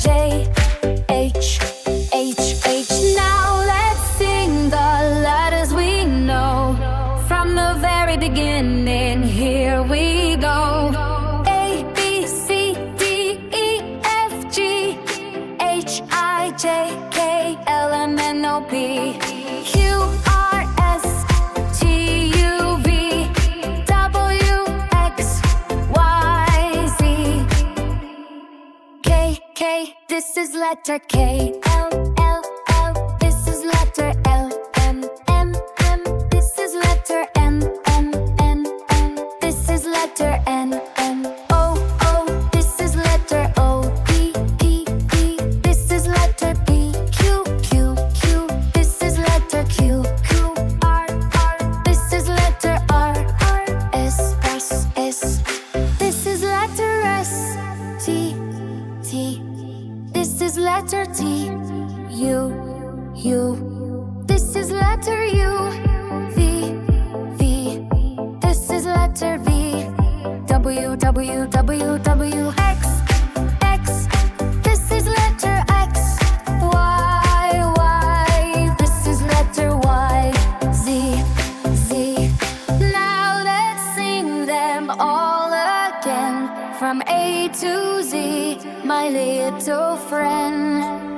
J, H, H, H. Now let's sing the letters we know from the very beginning. Here we go. A, B, C, D, E, F, G, H, I, J, K, L, M, N, O, P, Q, R, S, T, U, V, W, X, Y, Z, K, K, this is letter K, L, L, L, this is letter L, M, M, M, this is letter N, N, N, N, this is letter N, N, O, O, this is letter O, P, P, P, this is letter P, Q, Q, Q, this is letter Q, Q, R, R, this is letter R, R, S, S, S, this is letter S, T, T, this is letter T, U, U, this is letter U, V, V, this is letter V, W, W, W, W, X, X, this is letter X, Y, Y, this is letter Y, Z, Z. Now let's sing them all again from A to Z, my little friend.